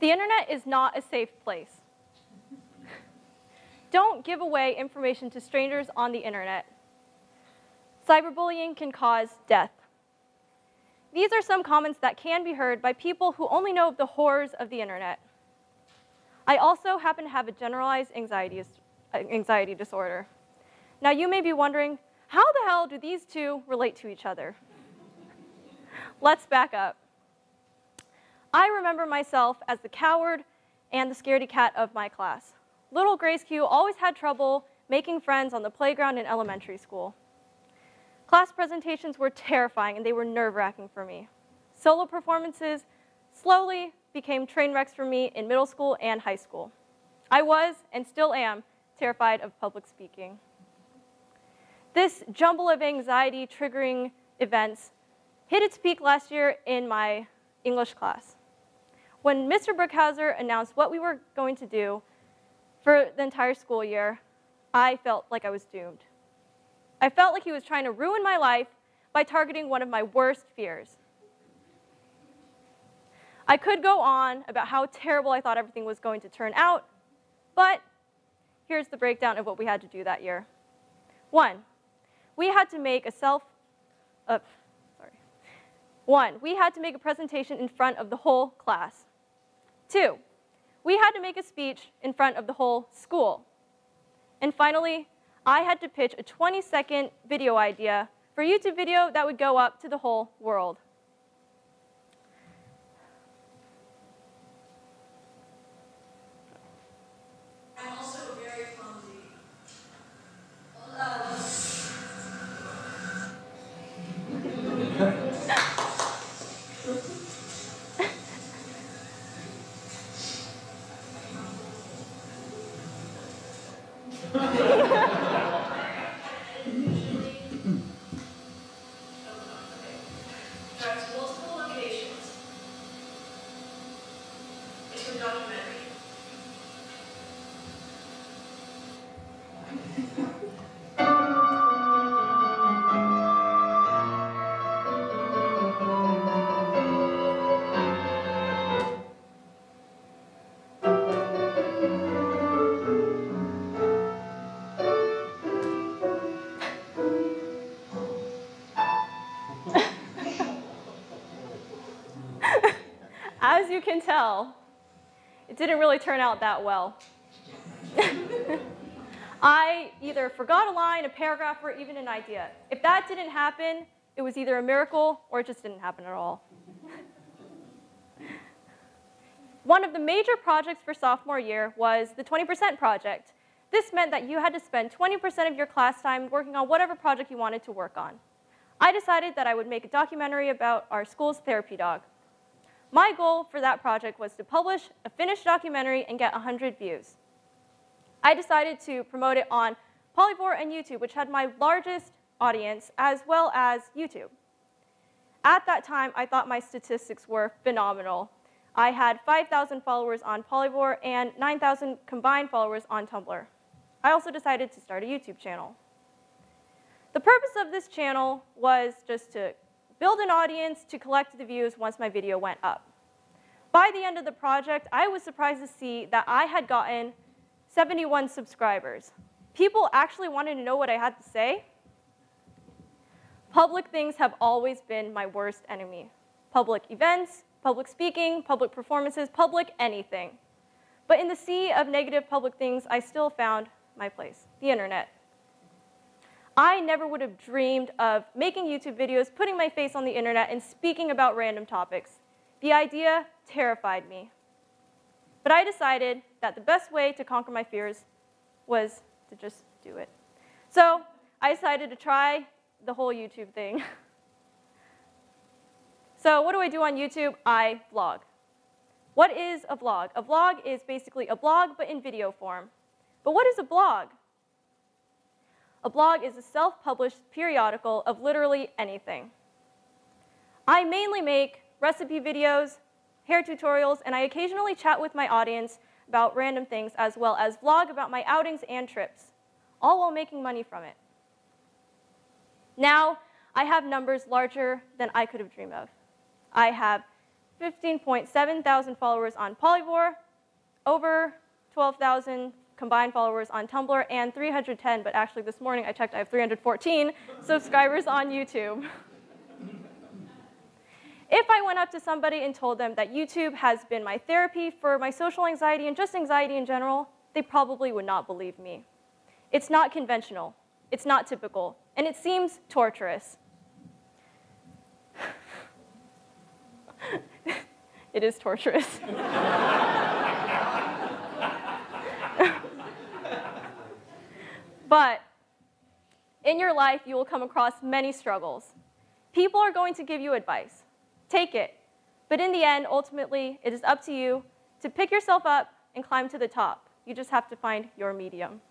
The internet is not a safe place. Don't give away information to strangers on the internet. Cyberbullying can cause death. These are some comments that can be heard by people who only know the horrors of the internet. I also happen to have a generalized anxiety disorder. Now you may be wondering, how the hell do these two relate to each other? Let's back up. I remember myself as the coward and the scaredy cat of my class. Little Grace Khieu always had trouble making friends on the playground in elementary school. Class presentations were terrifying and they were nerve-wracking for me. Solo performances slowly became train wrecks for me in middle school and high school. I was, and still am, terrified of public speaking. This jumble of anxiety-triggering events hit its peak last year in my English class. When Mr. Brookhauser announced what we were going to do for the entire school year, I felt like I was doomed. I felt like he was trying to ruin my life by targeting one of my worst fears. I could go on about how terrible I thought everything was going to turn out, but here's the breakdown of what we had to do that year. 1, we had to make we had to make a presentation in front of the whole class. 2, we had to make a speech in front of the whole school. And finally, I had to pitch a 20-second video idea for a YouTube video that would go up to the whole world. I'm also very clumsy. Multiple locations. It's a documentary. As you can tell, it didn't really turn out that well. I either forgot a line, a paragraph, or even an idea. If that didn't happen, it was either a miracle or it just didn't happen at all. One of the major projects for sophomore year was the 20% project. This meant that you had to spend 20% of your class time working on whatever project you wanted to work on. I decided that I would make a documentary about our school's therapy dog. My goal for that project was to publish a finished documentary and get 100 views. I decided to promote it on Polyvore and YouTube, which had my largest audience, as well as YouTube. At that time, I thought my statistics were phenomenal. I had 5,000 followers on Polyvore and 9,000 combined followers on Tumblr. I also decided to start a YouTube channel. The purpose of this channel was just to build an audience to collect the views once my video went up. By the end of the project, I was surprised to see that I had gotten 71 subscribers. People actually wanted to know what I had to say. Public things have always been my worst enemy. Public events, public speaking, public performances, public anything. But in the sea of negative public things, I still found my place, the internet. I never would have dreamed of making YouTube videos, putting my face on the internet, and speaking about random topics. The idea terrified me. But I decided that the best way to conquer my fears was to just do it. So I decided to try the whole YouTube thing. So what do I do on YouTube? I vlog. What is a vlog? A vlog is basically a blog, but in video form. But what is a blog? A blog is a self-published periodical of literally anything. I mainly make recipe videos, hair tutorials, and I occasionally chat with my audience about random things, as well as vlog about my outings and trips, all while making money from it. Now, I have numbers larger than I could have dreamed of. I have 15.7 thousand followers on Polyvore, over 12,000 combined followers on Tumblr, and 310, but actually this morning I checked, I have 314 subscribers on YouTube. If I went up to somebody and told them that YouTube has been my therapy for my social anxiety and just anxiety in general, they probably would not believe me. It's not conventional, it's not typical, and it seems torturous. It is torturous. But in your life, you will come across many struggles. People are going to give you advice. Take it. But in the end, ultimately, it is up to you to pick yourself up and climb to the top. You just have to find your medium.